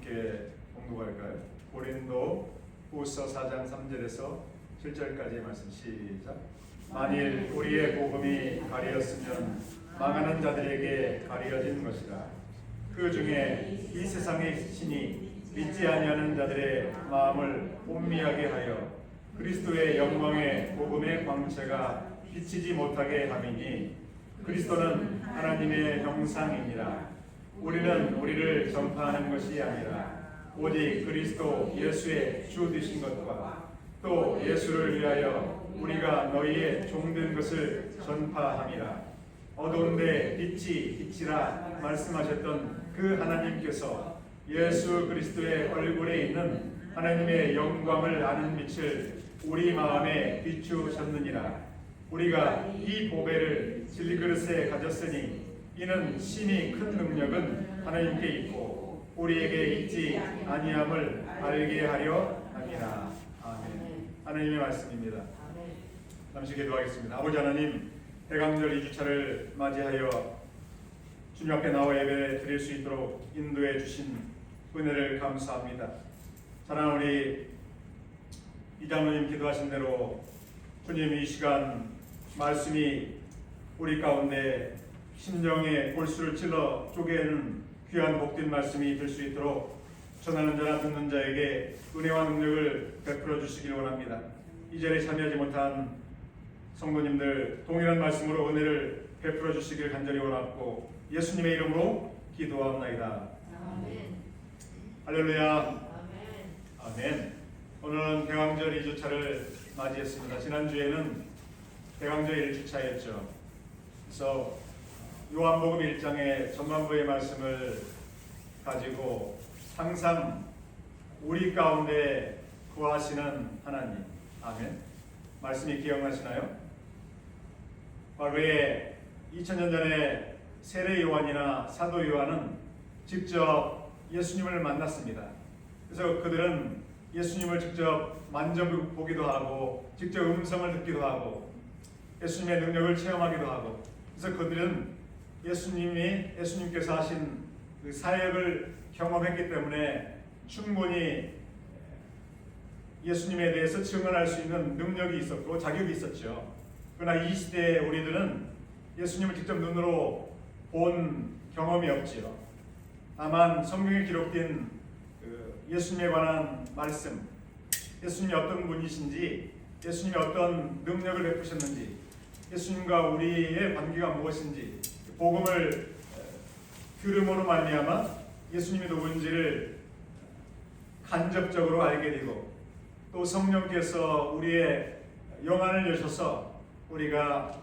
함께 공독할까요? 고린도 후서 4장 3절에서 7절까지의 말씀 시작. 만일 우리의 복음이 가리었으면 망하는 자들에게 가리어진 것이라. 그 중에 이 세상의 신이 믿지 아니하는 자들의 마음을 혼미하게 하여 그리스도의 영광의 복음의 광채가 비치지 못하게 함이니, 그리스도는 하나님의 형상이니라. 우리는 우리를 전파하는 것이 아니라 오직 그리스도 예수의 주 되신 것과 또 예수를 위하여 우리가 너희의 종된 것을 전파함이라. 어두운데 빛이 빛이라 말씀하셨던 그 하나님께서 예수 그리스도의 얼굴에 있는 하나님의 영광을 아는 빛을 우리 마음에 비추셨느니라. 우리가 이 보배를 진리그릇에 가졌으니 이는 심히 큰 능력은 하나님께 있고 우리에게 있지 아니함을 알게 하려 함이라. 아멘. 하나님의 말씀입니다. 잠시 기도하겠습니다. 아버지 하나님, 대강절 2주차를 맞이하여 주님 앞에 나와 예배 드릴 수 있도록 인도해 주신 은혜를 감사합니다. 사랑하는 우리 이장로님 기도하신 대로 주님, 이 시간 말씀이 우리 가운데 심령의 골수를 찔러 쪼개는 귀한 복된 말씀이 될 수 있도록 전하는 자나 듣는 자에게 은혜와 능력을 베풀어 주시길 원합니다. 이 자리에 참여하지 못한 성도님들 동일한 말씀으로 은혜를 베풀어 주시길 간절히 원하고 예수님의 이름으로 기도합나이다. 아멘. 할렐루야. 아멘. 아멘. 오늘은 대강절 2주차를 맞이했습니다. 지난주에는 대강절 1주차였죠. 그래서 요한복음 1장의 전반부의 말씀을 가지고 항상 우리 가운데 거하시는 하나님, 아멘, 말씀이 기억나시나요? 과거에 2000년 전에 세례 요한이나 사도 요한은 직접 예수님을 만났습니다. 그래서 그들은 예수님을 직접 만져보기도 하고 직접 음성을 듣기도 하고 예수님의 능력을 체험하기도 하고, 그래서 그들은 예수님께서 하신 그 사역을 경험했기 때문에 충분히 예수님에 대해서 증언할 수 있는 능력이 있었고 자격이 있었죠. 그러나 이 시대에 우리들은 예수님을 직접 눈으로 본 경험이 없지요. 다만 성경에 기록된 그 예수님에 관한 말씀, 예수님이 어떤 분이신지, 예수님이 어떤 능력을 베푸셨는지, 예수님과 우리의 관계가 무엇인지, 복음을 들음으로 말미암아 예수님이 누군지를 간접적으로 알게 되고, 또 성령께서 우리의 영안을 여셔서 우리가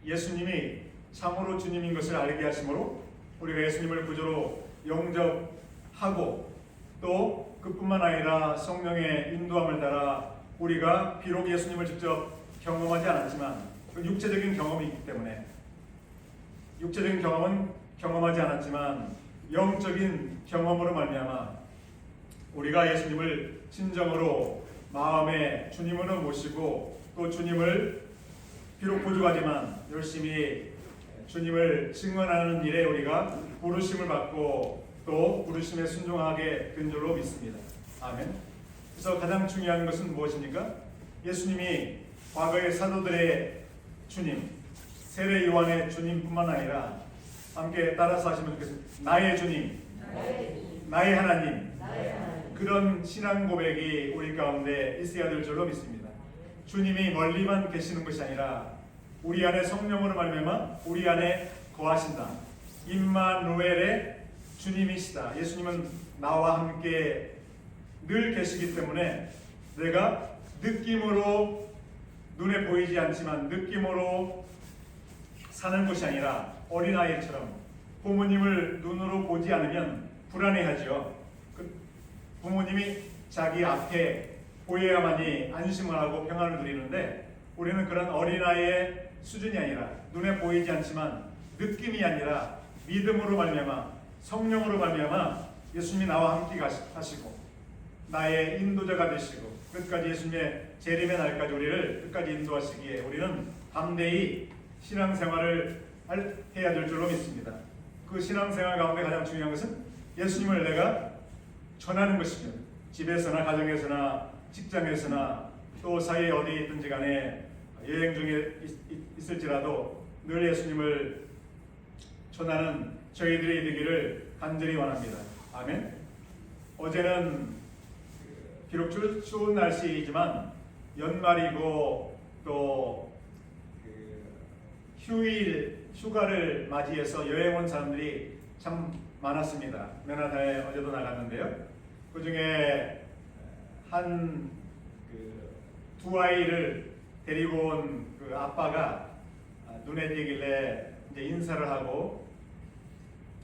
예수님이 참으로 주님인 것을 알게 하심으로 우리가 예수님을 구주로 영접하고, 또 그뿐만 아니라 성령의 인도함을 따라 우리가 비록 예수님을 직접 경험하지 않았지만 육체적인 경험이 있기 때문에, 육체적인 경험은 경험하지 않았지만 영적인 경험으로 말미암아 우리가 예수님을 진정으로 마음에 주님으로 모시고, 또 주님을 비록 부족하지만 열심히 주님을 증언하는 일에 우리가 부르심을 받고 또 부르심에 순종하게 된 줄로 믿습니다. 아멘. 그래서 가장 중요한 것은 무엇입니까? 예수님이 과거의 사도들의 주님, 세례 요한의 주님뿐만 아니라 함께 따라서 하시면 좋겠습니다. 나의 주님, 나의 하나님, 그런 신앙 고백이 우리 가운데 있어야 될 줄로 믿습니다. 주님이 멀리만 계시는 것이 아니라 우리 안에 성령으로 말미암아 우리 안에 거하신다. 임마누엘의 주님이시다. 예수님은 나와 함께 늘 계시기 때문에 내가 느낌으로, 눈에 보이지 않지만 느낌으로 사는 것이 아니라 어린아이처럼 부모님을 눈으로 보지 않으면 불안해하죠. 부모님이 자기 앞에 보여야만이 안심을 하고 평안을 누리는데, 우리는 그런 어린아이의 수준이 아니라 눈에 보이지 않지만 느낌이 아니라 믿음으로 말미암아 성령으로 말미암아 예수님이 나와 함께 하시고 나의 인도자가 되시고 끝까지 예수님의 재림의 날까지 우리를 끝까지 인도하시기에 우리는 담대히 신앙생활을 해야 될 줄로 믿습니다. 그 신앙생활 가운데 가장 중요한 것은 예수님을 내가 전하는 것이며 집에서나 가정에서나 직장에서나 또 사이에 어디 있든지 간에 여행 중에 있을지라도 늘 예수님을 전하는 저희들이 되기를 간절히 원합니다. 아멘. 어제는 비록 추운 날씨이지만 연말이고 또 휴가를 맞이해서 여행 온 사람들이 참 많았습니다. 메나다에 어제도 나갔는데요. 그 중에 두 아이를 데리고 온 그 아빠가 눈에 띄길래 이제 인사를 하고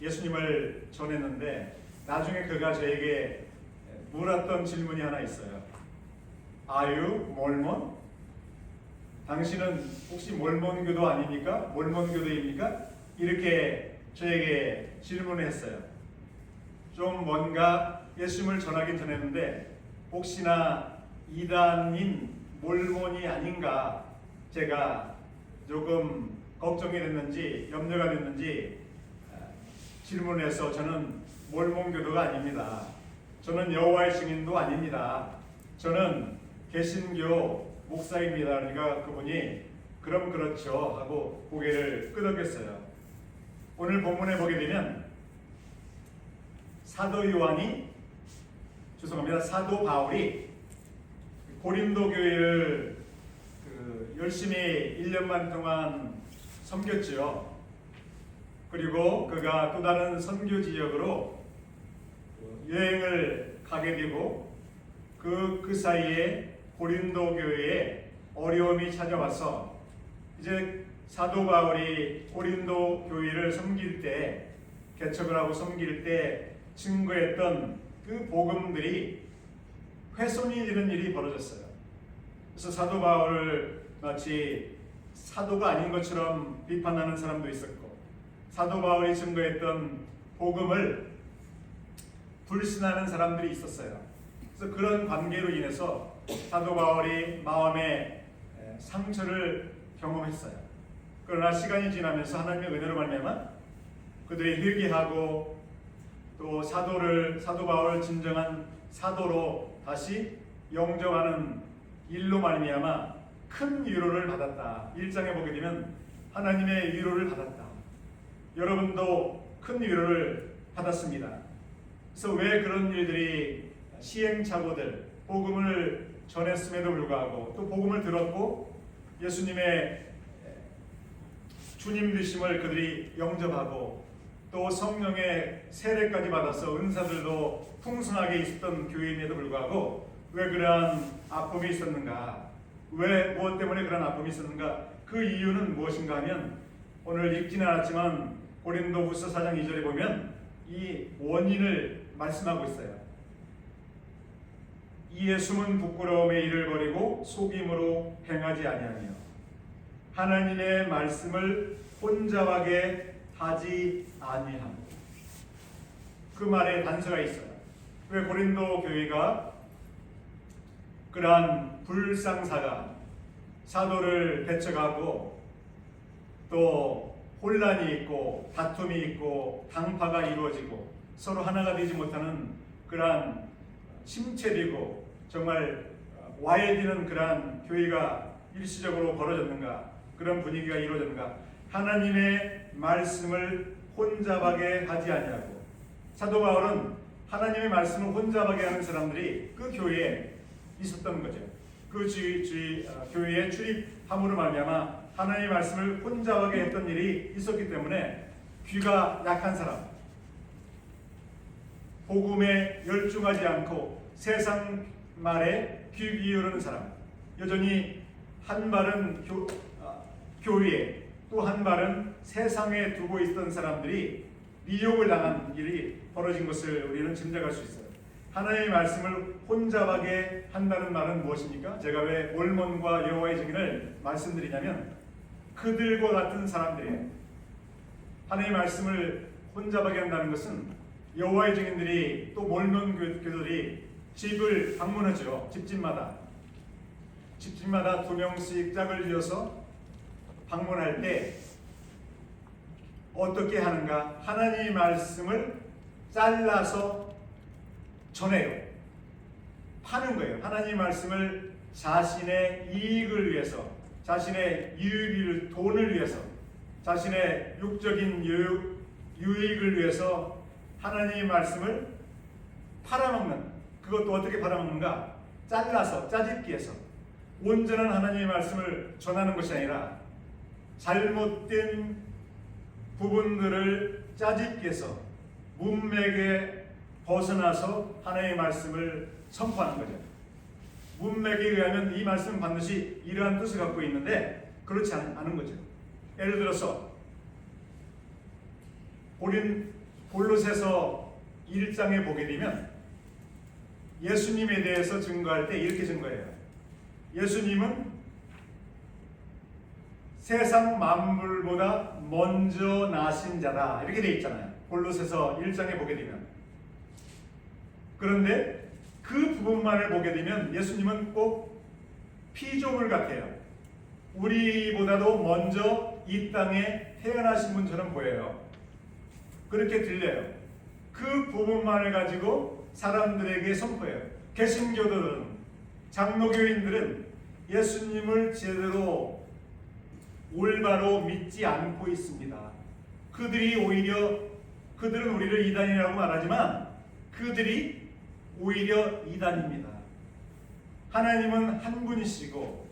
예수님을 전했는데 나중에 그가 저에게 물었던 질문이 하나 있어요. Are you Mormon? 당신은 혹시 몰몬교도 아닙니까? 몰몬교도입니까? 이렇게 저에게 질문을 했어요. 좀 뭔가 예수님을 전하긴 전했는데 혹시나 이단인 몰몬이 아닌가 제가 조금 걱정이 됐는지 염려가 됐는지 질문해서 저는 몰몬교도가 아닙니다. 저는 여호와의 증인도 아닙니다. 저는 개신교 목사입니다. 그러니까 그분이 그럼 그렇죠 하고 고개를 끄덕였어요. 오늘 본문에 보게 되면 사도 바울이 고린도 교회를 열심히 1년만 동안 섬겼죠. 그리고 그가 또 다른 선교 지역으로 여행을 가게 되고 그 사이에 고린도 교회에 어려움이 찾아와서 이제 사도 바울이 고린도 교회를 섬길 때 개척을 하고 섬길 때 증거했던 그 복음들이 훼손이 되는 일이 벌어졌어요. 그래서 사도 바울을 마치 사도가 아닌 것처럼 비판하는 사람도 있었고 사도 바울이 증거했던 복음을 불신하는 사람들이 있었어요. 그래서 그런 관계로 인해서 사도 바울이 마음의 상처를 경험했어요. 그러나 시간이 지나면서 하나님의 은혜로 말미암아 그들이 회개하고 또 사도 바울을 진정한 사도로 다시 영접하는 일로 말미암아 큰 위로를 받았다. 1장에 보게 되면 하나님의 위로를 받았다. 여러분도 큰 위로를 받았습니다. 그래서 왜 그런 일들이 시행착오들, 복음을 전했음에도 불구하고 또 복음을 들었고 예수님의 주님 되심을 그들이 영접하고 또 성령의 세례까지 받아서 은사들도 풍성하게 있었던 교회임에도 불구하고 왜 그러한 아픔이 있었는가? 왜 무엇 때문에 그런 아픔이 있었는가? 그 이유는 무엇인가 하면 오늘 읽지는 않았지만 고린도후서 4장 2절에 보면 이 원인을 말씀하고 있어요. 이에 숨은 부끄러움의 일을 버리고 속임으로 행하지 아니하며 하나님의 말씀을 혼잡하게 하지 아니하며 그 말에 단서가 있어요. 왜 고린도 교회가 그러한 불상사가 사도를 배척하고 또 혼란이 있고 다툼이 있고 당파가 이루어지고 서로 하나가 되지 못하는 그러한 침체되고 정말 와해되는 그러한 교회가 일시적으로 벌어졌는가? 그런 분위기가 이루어졌는가? 하나님의 말씀을 혼잡하게 하지 아니하고 사도 바울은 하나님의 말씀을 혼잡하게 하는 사람들이 그 교회에 있었던 거죠. 그 교회에 출입함으로 말미암아 하나님의 말씀을 혼잡하게 했던 일이 있었기 때문에 귀가 약한 사람, 복음에 열중하지 않고 세상 말에 귀 기울이는 사람, 여전히 한 발은 교회에 또 한 발은 세상에 두고 있던 사람들이 미혹을 당한 일이 벌어진 것을 우리는 짐작할 수 있어요. 하나님의 말씀을 혼잡하게 한다는 말은 무엇입니까? 제가 왜 몰몬과 여호와의 증인을 말씀드리냐면 그들과 같은 사람들이에요. 하나님의 말씀을 혼잡하게 한다는 것은 여호와의 증인들이 또 몰몬 교도들이 집을 방문하죠. 집집마다 2명씩 짝을 지어서 방문할 때 어떻게 하는가? 하나님의 말씀을 잘라서 전해요. 파는 거예요. 하나님 말씀을 자신의 이익을 위해서, 자신의 유익을, 돈을 위해서, 자신의 육적인 유익을 위해서 하나님 말씀을 팔아먹는, 그것도 어떻게 팔아먹는가? 잘라서, 짜집기해서 온전한 하나님의 말씀을 전하는 것이 아니라 잘못된 부분들을 짜집기해서 문맥에 벗어나서 하나님의 말씀을 선포하는 거죠. 문맥에 의하면 이 말씀은 반드시 이러한 뜻을 갖고 있는데 그렇지 않은 거죠. 예를 들어서 골로새서 1장에 보게 되면 예수님에 대해서 증거할 때 이렇게 증거해요. 예수님은 세상 만물보다 먼저 나신 자다, 이렇게 되어 있잖아요. 골로새서 1장에 보게 되면. 그런데 그 부분만을 보게 되면 예수님은 꼭 피조물 같아요. 우리보다도 먼저 이 땅에 태어나신 분처럼 보여요. 그렇게 들려요. 그 부분만을 가지고 사람들에게 선포해요. 개신교들은, 장로교인들은 예수님을 제대로 올바로 믿지 않고 있습니다. 그들은 우리를 이단이라고 말하지만 그들이 오히려 이단입니다. 하나님은 한 분이시고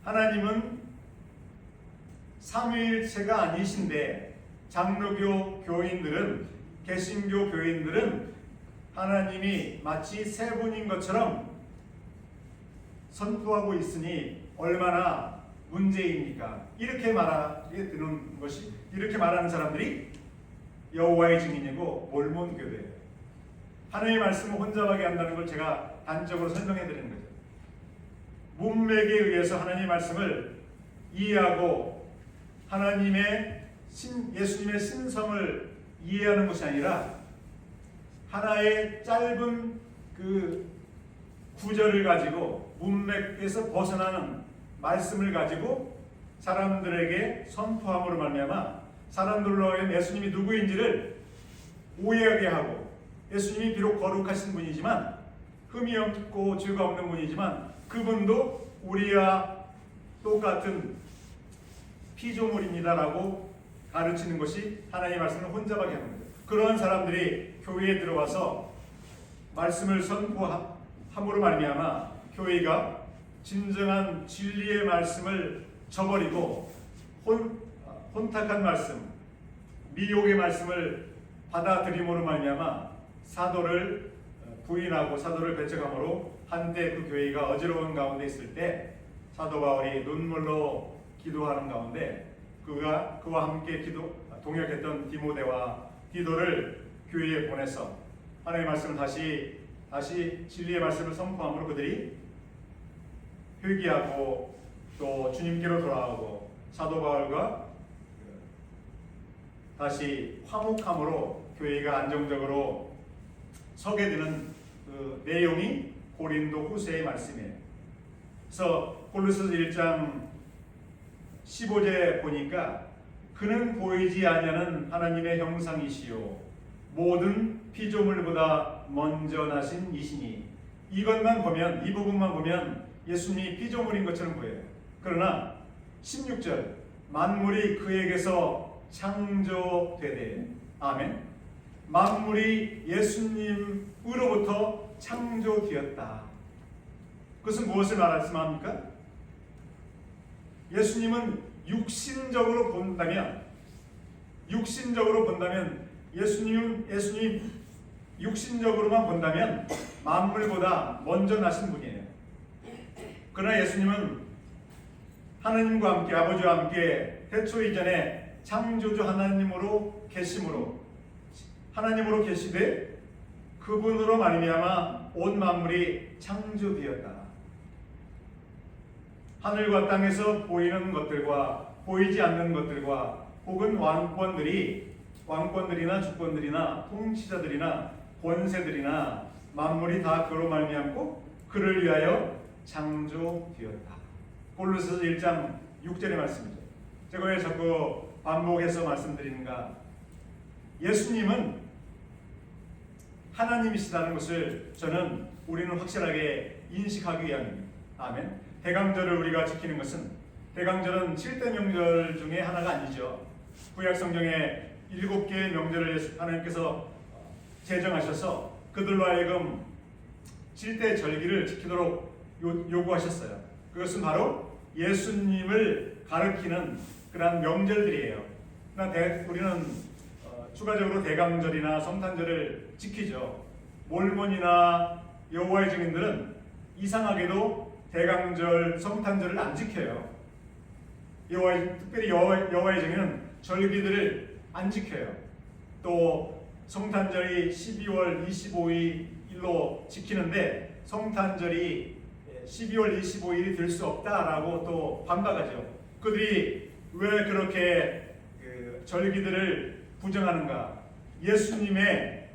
하나님은 삼위일체가 아니신데 장로교 교인들은, 개신교 교인들은 하나님이 마치 세 분인 것처럼 선포하고 있으니 얼마나 문제입니까? 이렇게 말하게 되는 것이, 이렇게 말하는 사람들이 여호와의 증인이고 몰몬 교회예요. 하나님의 말씀을 혼잡하게 한다는 걸 제가 단적으로 설명해 드리는 거죠. 문맥에 의해서 하나님의 말씀을 이해하고 예수님의 신성을 이해하는 것이 아니라 하나의 짧은 그 구절을 가지고 문맥에서 벗어나는 말씀을 가지고 사람들에게 선포함으로 말미암아 사람들로 하여금 예수님이 누구인지를 오해하게 하고, 예수님이 비록 거룩하신 분이지만, 흠이 없고 죄가 없는 분이지만 그분도 우리와 똑같은 피조물입니다라고 가르치는 것이 하나님의 말씀을 혼잡하게 하는 거예요. 그러한 사람들이 교회에 들어와서 말씀을 선포함으로 말미암아 교회가 진정한 진리의 말씀을 저버리고 혼탁한 말씀, 미혹의 말씀을 받아들임으로 말미암아 사도를 부인하고 사도를 배척함으로 한때 그 교회가 어지러운 가운데 있을 때 사도 바울이 눈물로 기도하는 가운데 그와 함께 동역했던 디모데와 디도를 교회에 보내서 하나님의 말씀을 다시 진리의 말씀을 선포함으로 그들이 회개하고 또 주님께로 돌아오고 사도 바울과 다시 화목함으로 교회가 안정적으로 서게 되는 그 내용이 고린도 후서의 말씀이에요. 그래서 골로새서 1장 15절에 보니까 그는 보이지 아니하는 하나님의 형상이시요 모든 피조물보다 먼저 나신 이시니, 이것만 보면, 이 부분만 보면 예수님이 피조물인 것처럼 보여요. 그러나 16절 만물이 그에게서 창조되되, 아멘, 만물이 예수님으로부터 창조되었다. 그것은 무엇을 말씀합니까? 예수님은 육신적으로 본다면 예수님 육신적으로만 본다면 만물보다 먼저 나신 분이에요. 그러나 예수님은 하나님과 함께, 아버지와 함께 태초 이전에 창조주 하나님으로 계시되 그분으로 말미암아 온 만물이 창조되었다. 하늘과 땅에서 보이는 것들과 보이지 않는 것들과 혹은 왕권들이나 주권들이나 통치자들이나 권세들이나 만물이 다 그로 말미암고 그를 위하여 창조되었다. 골로새서 1장 6절의 말씀이죠. 제가 왜 자꾸 반복해서 말씀드리는가? 예수님은 하나님이시다는 것을 우리는 확실하게 인식하기 위함입니다. 아멘. 대강절을 우리가 지키는 것은, 대강절은 7대 명절 중에 하나가 아니죠. 구약 성경에 7개의 명절을 하나님께서 제정하셔서 그들로 하여금 7대 절기를 지키도록 요구하셨어요. 그것은 바로 예수님을 가리키는 그런 명절들이에요. 우리는 추가적으로 대강절이나 성탄절을 지키죠. 몰몬이나 여호와의 증인들은 이상하게도 대강절, 성탄절을 안 지켜요. 특별히 여호와의 증인은 절기들을 안 지켜요. 또 성탄절이 12월 25일로 지키는데 성탄절이 12월 25일이 될 수 없다라고 또 반박하죠. 그들이 왜 그렇게 절기들을 부정하는가? 예수님에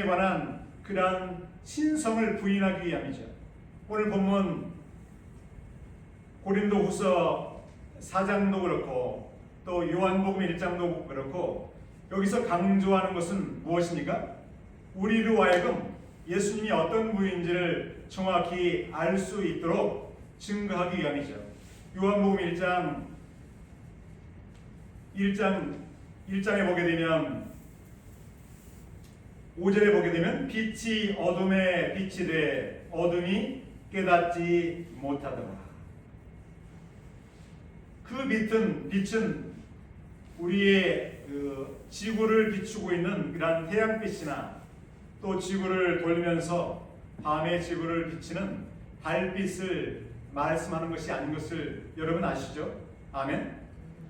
관한 그러한 신성을 부인하기 위함이죠. 오늘 본문 고린도후서 4장도 그렇고 또 요한복음 1장도 그렇고 여기서 강조하는 것은 무엇입니까? 우리로 하여금 예수님이 어떤 분인지를 정확히 알 수 있도록 증거하기 위함이죠. 요한복음 1장에 보게 되면 5절에 보게 되면 빛이 어둠에 빛이 돼 어둠이 깨닫지 못하더라. 그 빛은 우리의 지구를 비추고 있는 그런 태양빛이나 또 지구를 돌면서 밤의 지구를 비치는 달빛을 말씀하는 것이 아닌 것을 여러분 아시죠? 아멘.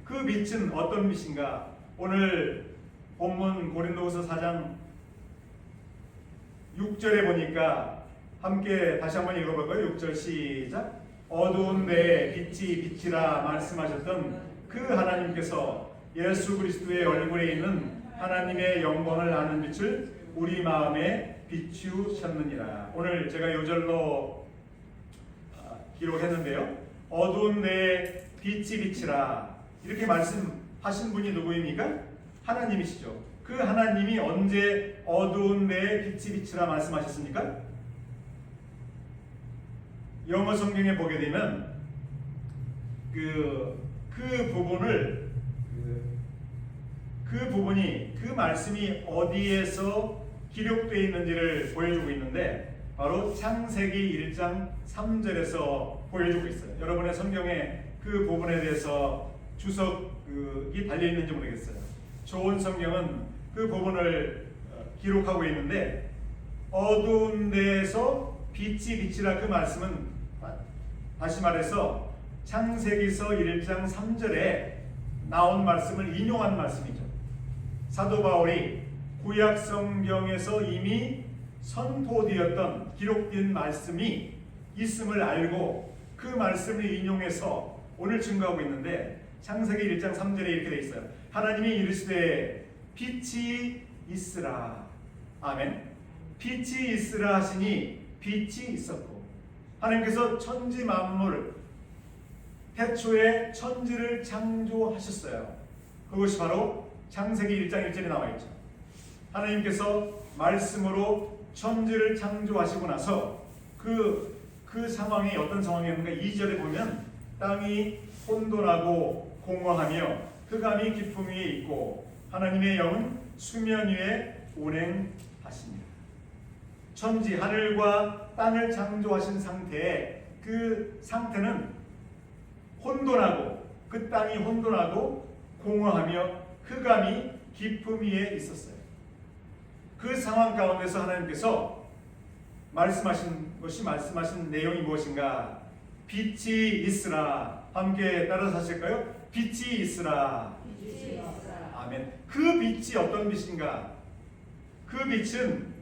그 빛은 어떤 빛인가? 오늘 본문 고린도후서 4장 6절에 보니까 함께 다시 한번 읽어볼까요? 6절 시작. 어두운 데에 빛이 빛이라 말씀하셨던 그 하나님께서 예수 그리스도의 얼굴에 있는 하나님의 영광을 아는 빛을 우리 마음에 비추셨느니라. 오늘 제가 요절로 기록했는데요. 어두운 데에 빛이 빛이라 이렇게 말씀하신 분이 누구입니까? 하나님이시죠. 그 하나님이 언제 어두운 데에 빛이 빛이라 말씀하셨습니까? 영어 성경에 보게 되면 그 부분이 그 말씀이 어디에서 기록되어 있는지를 보여주고 있는데 바로 창세기 1장 3절에서 보여주고 있어요. 여러분의 성경에 그 부분에 대해서 주석이 달려 있는지 모르겠어요. 좋은 성경은 그 부분을 기록하고 있는데 어두운 데에서 빛이 빛이라 그 말씀은 다시 말해서 창세기서 1장 3절에 나온 말씀을 인용한 말씀이죠. 사도 바울이 구약 성경에서 이미 선포되었던 기록된 말씀이 있음을 알고 그 말씀을 인용해서 오늘 증거하고 있는데 창세기 1장 3절에 이렇게 되어 있어요. 하나님이 이르시되 빛이 있으라. 아멘. 빛이 있으라 하시니 빛이 있었고 하나님께서 천지 만물 태초에 천지를 창조하셨어요. 그것이 바로 창세기 1장 1절에 나와 있죠. 하나님께서 말씀으로 천지를 창조하시고 나서 그 상황이 어떤 상황이었는가? 2절에 보면 땅이 혼돈하고 공허하며 흑암이 깊음 위에 있고 하나님의 영은 수면 위에 운행하십니다. 천지 하늘과 땅을 창조하신 상태에 그 상태는 혼돈하고 그 땅이 혼돈하고 공허하며 흑암이 깊음 위에 있었어요. 그 상황 가운데서 하나님께서 말씀하신 내용이 무엇인가? 빛이 있으라. 함께 따라서 하실까요? 빛이 있으라. 아멘. 그 빛이 어떤 빛인가? 그 빛은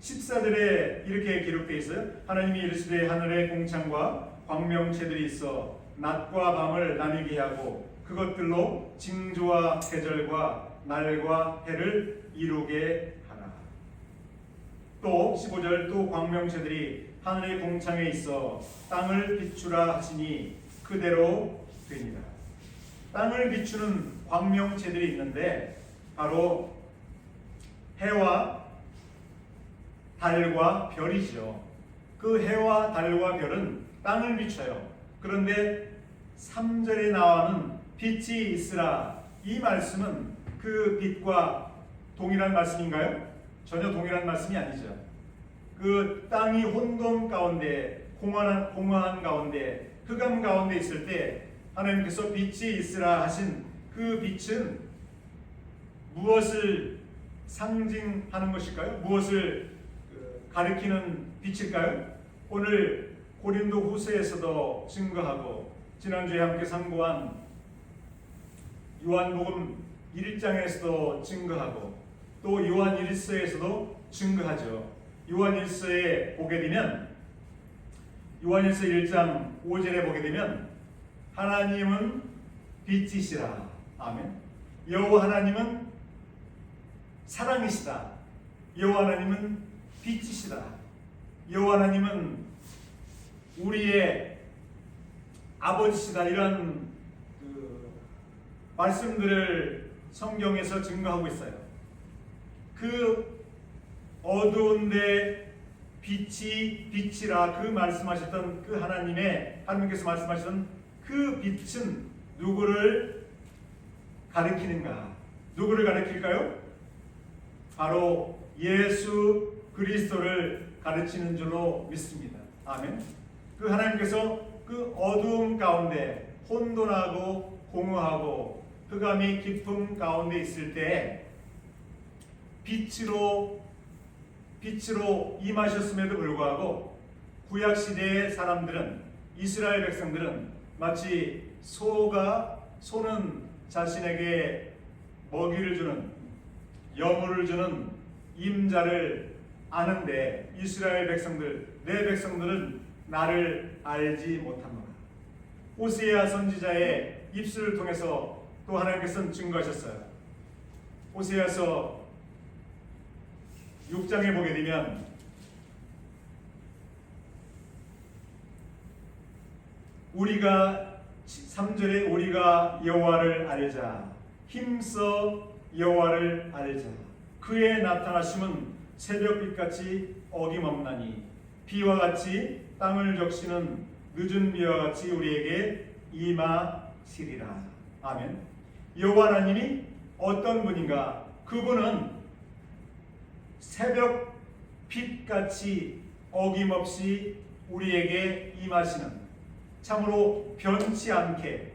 14절에 이렇게 기록되어 있어요. 하나님이 이르시되 하늘의 공창과 광명체들이 있어 낮과 밤을 나뉘게 하고 그것들로 징조와 계절과 날과 해를 이루게 하라. 또 15절 또 광명체들이 하늘의 공창에 있어 땅을 비추라 하시니 그대로 됩니다. 땅을 비추는 광명체들이 있는데 바로 해와 달과 별이죠. 그 해와 달과 별은 땅을 비춰요. 그런데 3절에 나오는 빛이 있으라, 이 말씀은 그 빛과 동일한 말씀인가요? 전혀 동일한 말씀이 아니죠. 그 땅이 혼돈 가운데, 공허한 가운데, 흑암 가운데 있을 때 하나님께서 빛이 있으라 하신 그 빛은 무엇을 상징하는 것일까요? 무엇을 가리키는 빛일까요? 오늘 고린도 후서에서도 증거하고 지난주에 함께 상고한 요한복음 1장에서도 증거하고 또 요한 1서에서도 증거하죠. 요한 1서에 보게 되면, 요한 1서 1장 5절에 보게 되면 하나님은 빛이시라. 아멘. 여호와 하나님은 사랑이시다. 여호와 하나님은 빛이시다. 여호와 하나님은 우리의 아버지시다. 이런 말씀들을 성경에서 증거하고 있어요. 그 어두운데 빛이 빛이라 그 말씀하셨던 그 하나님께서 말씀하셨던 그 빛은 누구를 가리키는가? 누구를 가리킬까요? 바로 예수 그리스도를 가르치는 줄로 믿습니다. 아멘. 그 하나님께서 그 어두움 가운데 혼돈하고 공허하고 흑암이 깊음 가운데 있을 때 빛으로 임하셨음에도 불구하고 구약 시대의 사람들은, 이스라엘 백성들은 마치 소는 자신에게 먹이를 주는, 여물을 주는 임자를 아는데 이스라엘 백성들, 내 백성들은 나를 알지 못하노라. 호세아 선지자의 입술을 통해서 또 하나님께서는 증거하셨어요. 호세아서 6장에 보게 되면 우리가 3절에 우리가 여호와를 알자, 힘써 여호와를 알자. 그의 나타나심은 새벽빛같이 어김없나니 비와 같이 땅을 적시는 늦은 비와 같이 우리에게 임하시리라. 아멘. 여호와 하나님이 어떤 분인가? 그분은 새벽 빛같이 어김없이 우리에게 임하시는, 참으로 변치 않게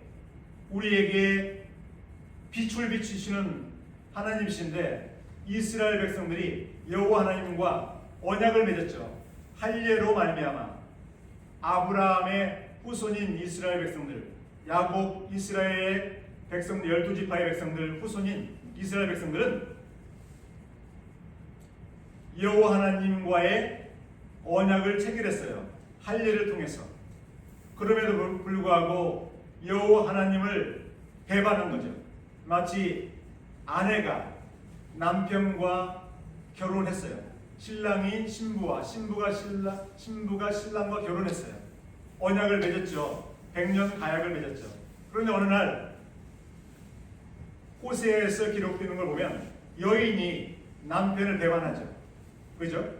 우리에게 빛을 비추시는 하나님이신데, 이스라엘 백성들이 여호와 하나님과 언약을 맺었죠. 할례로 말미암아 아브라함의 후손인 이스라엘 백성들, 야곱 이스라엘의 백성들, 12지파의 백성들 후손인 이스라엘 백성들은 여호와 하나님과의 언약을 체결했어요. 할례를 통해서. 그럼에도 불구하고 여호와 하나님을 배반한 거죠. 마치 아내가 남편과 결혼했어요. 신랑이 신부와 신부가 신랑과 결혼했어요. 언약을 맺었죠. 100년 가약을 맺었죠. 그런데 어느 날 호세아에서 기록되는 걸 보면 여인이 남편을 배반하죠. 그죠?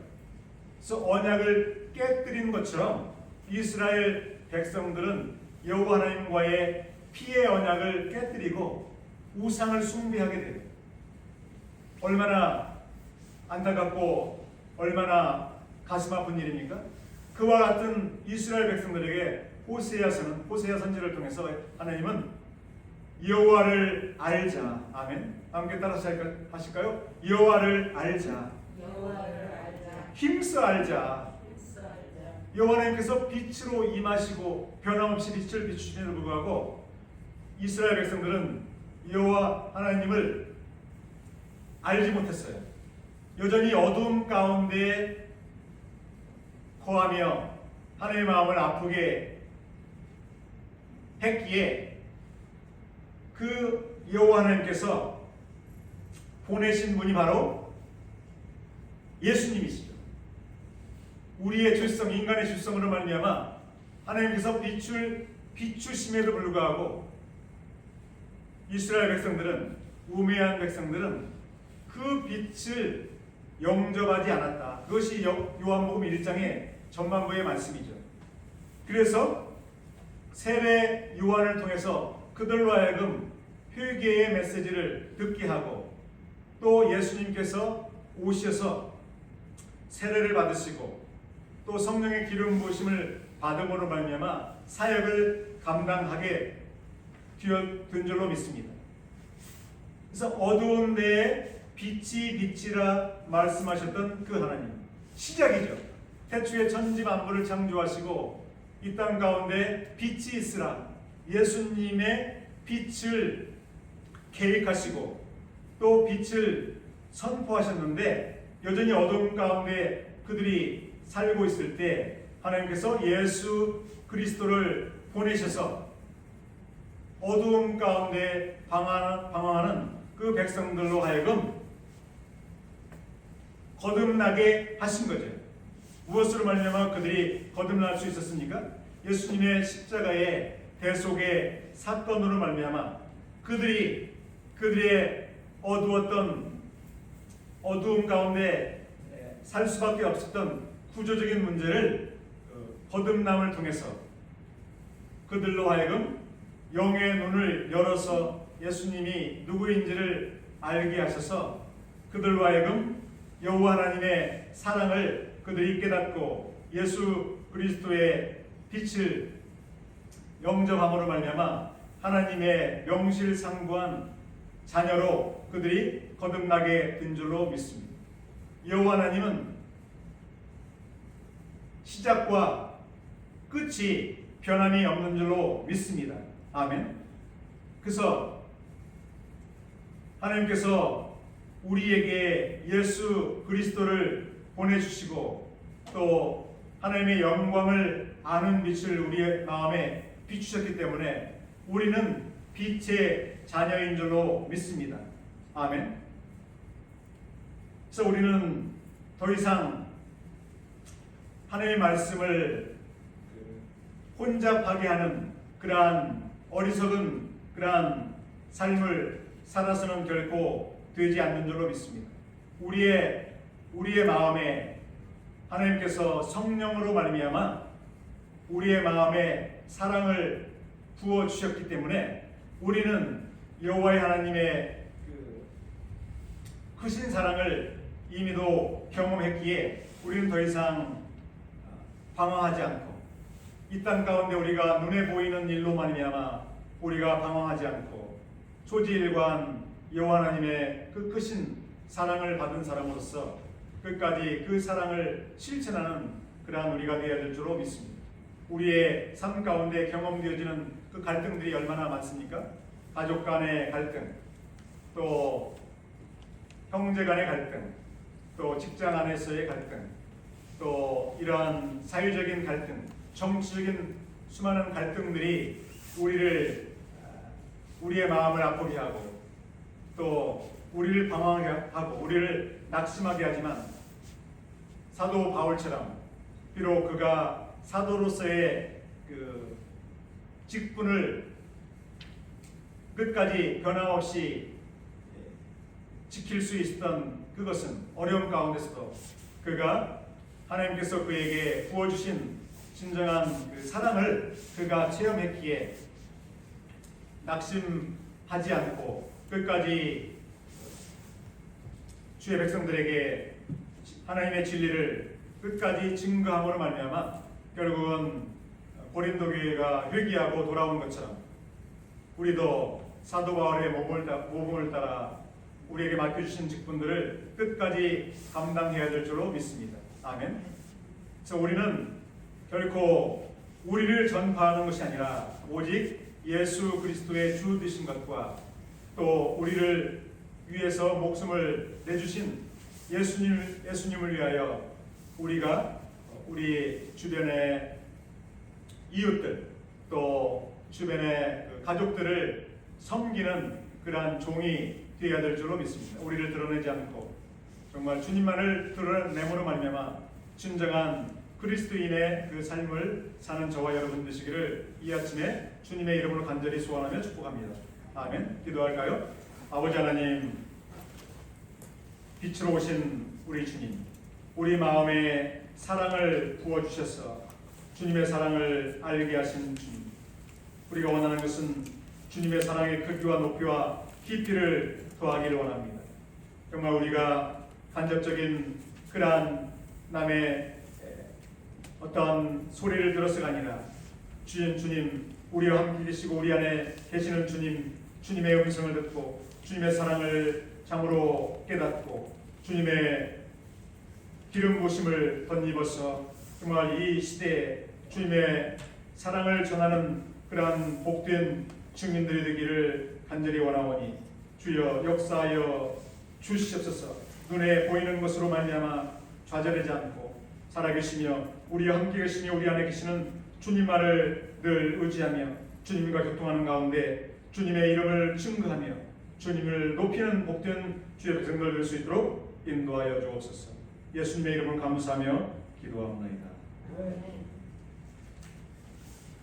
그래서 언약을 깨뜨린 것처럼 이스라엘 백성들은 여호와 하나님과의 피의 언약을 깨뜨리고 우상을 숭배하게 돼요. 얼마나 안타깝고 얼마나 가슴 아픈 일입니까? 그와 같은 이스라엘 백성들에게 호세아 선지를 통해서 하나님은 여호와를 알자. 아멘. 함께 따라서 하실까요? 여호와를 알자. 힘써 알자. 여호와 하나님께서 빛으로 임하시고 변함없이 빛을 비추심에도 불구하고 이스라엘 백성들은 여호와 하나님을 알지 못했어요. 여전히 어두움 가운데 거하며 하나님의 마음을 아프게 했기에 그 여호와 하나님께서 보내신 분이 바로 예수님이시죠. 우리의 죄성, 인간의 죄성으로 말미암아 하나님께서 비추심에도 불구하고 이스라엘 백성들은, 우매한 백성들은 그 빛을 영접하지 않았다. 그것이 요한복음 1장의 전반부의 말씀이죠. 그래서 세례 요한을 통해서 그들로 하여금 회개의 메시지를 듣게 하고, 또 예수님께서 오셔서 세례를 받으시고 또 성령의 기름 부으심을 받음으로 말미암아 사역을 감당하게 된 줄로 믿습니다. 그래서 어두운 데에 빛이 빛이라 말씀하셨던 그 하나님, 시작이죠. 태초에 천지 만물을 창조하시고 이 땅 가운데 빛이 있으라 예수님의 빛을 계획하시고 또 빛을 선포하셨는데, 여전히 어두운 가운데 그들이 살고 있을 때 하나님께서 예수 그리스도를 보내셔서 어두움 가운데 방황하는 그 백성들로 하여금 거듭나게 하신 거죠. 무엇으로 말미암아 그들이 거듭날 수 있었습니까? 예수님의 십자가의 대속의 사건으로 말미암아 그들의 어두움 가운데 살 수밖에 없었던 구조적인 문제를 거듭남을 통해서 그들로 하여금 영의 눈을 열어서 예수님이 누구인지를 알게 하셔서 그들로 하여금 여호와 하나님의 사랑을 그들이 깨닫고 예수 그리스도의 빛을 영접함으로 말미암아 하나님의 명실상부한 자녀로 그들이 거듭나게 된 줄로 믿습니다. 여호와 하나님은 시작과 끝이 변함이 없는 줄로 믿습니다. 아멘. 그래서 하나님께서 우리에게 예수 그리스도를 보내주시고 또 하나님의 영광을 아는 빛을 우리의 마음에 비추셨기 때문에 우리는 빛의 자녀인 줄로 믿습니다. 아멘. 그래서 우리는 더 이상 하나님의 말씀을 혼잡하게 하는 그러한 어리석은 그러한 삶을 살아서는 결코 되지 않는 줄로 믿습니다. 우리의 마음에 하나님께서 성령으로 말미암아 우리의 마음에 사랑을 부어 주셨기 때문에 우리는 여호와의 하나님의 크신 사랑을 이미도 경험했기에 우리는 더 이상 방황하지 않고 이 땅 가운데 우리가 눈에 보이는 일로 말미암아 우리가 방황하지 않고 초지일관 여호와 하나님의 그 크신 사랑을 받은 사람으로서 끝까지 그 사랑을 실천하는 그러한 우리가 되어야 될 줄로 믿습니다. 우리의 삶 가운데 경험되어지는 그 갈등들이 얼마나 많습니까? 가족 간의 갈등, 또 형제 간의 갈등, 또 직장 안에서의 갈등, 또 이러한 사회적인 갈등, 정치적인 수많은 갈등들이 우리의 마음을 아프게 하고 또 우리를 방황하게 하고 우리를 낙심하게 하지만 사도 바울처럼 비록 그가 사도로서의 그 직분을 끝까지 변함없이 지킬 수 있었던 그것은 어려움 가운데서도 그가 하나님께서 그에게 부어주신 진정한 그 사랑을 그가 체험했기에 낙심하지 않고 끝까지 주의 백성들에게 하나님의 진리를 끝까지 증거함으로 말미암아 결국은 고린도 교회가 회개하고 돌아온 것처럼 우리도 사도 바울의 모범을 따라 우리에게 맡겨주신 직분들을 끝까지 감당해야 될 줄로 믿습니다. 아멘. 그래서 우리는 결코 우리를 전파하는 것이 아니라 오직 예수 그리스도의 주 되신 것과 또 우리를 위해서 목숨을 내주신 예수님을 위하여 우리가 우리 주변의 이웃들 또 주변의 가족들을 섬기는 그러한 종이 되어야 될 줄로 믿습니다. 우리를 드러내지 않고 정말 주님만을 드러내므로 말미암아 진정한 그리스도인의 그 삶을 사는 저와 여러분 되시기를 이 아침에 주님의 이름으로 간절히 소원하며 축복합니다. 아멘. 기도할까요? 아버지 하나님, 빛으로 오신 우리 주님, 우리 마음에 사랑을 부어주셔서 주님의 사랑을 알게 하신 주님, 우리가 원하는 것은 주님의 사랑의 크기와 높이와 깊이를 더하기를 원합니다. 정말 우리가 간접적인 그러한 남의 어떤 소리를 들어서가 아니라 주님, 우리와 함께 계시고 우리 안에 계시는 주님의 음성을 듣고 주님의 사랑을 참으로 깨닫고 주님의 기름 부으심을 덧입어서 정말 이 시대에 주님의 사랑을 전하는 그러한 복된 증인들이 되기를 간절히 원하오니 주여 역사하여 주시옵소서. 눈에 보이는 것으로 말미암아 좌절하지 않고 살아계시며 우리와 함께 계시며 우리 안에 계시는 주님만을 늘 의지하며 주님과 교통하는 가운데 주님의 이름을 증거하며 주님을 높이는 복된 주의 백성들 될 수 있도록 인도하여 주옵소서. 예수님의 이름을 감사하며 기도합니다.